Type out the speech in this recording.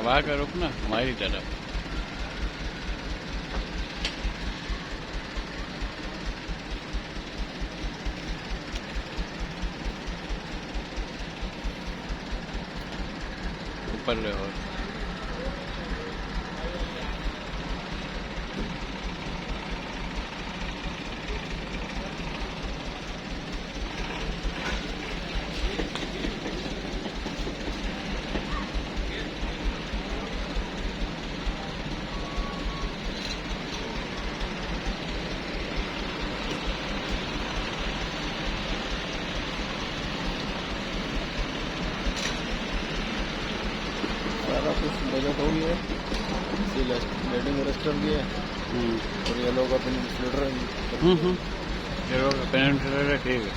अब आकर रुकना हमारी तरफ। ऊपर ले और सारा कुछ बजट हो गया है। लेडिंग रजिस्टर भी है और ये लोग अपनी स्लेटर ये लोग पेनिनसुलर ठीक है।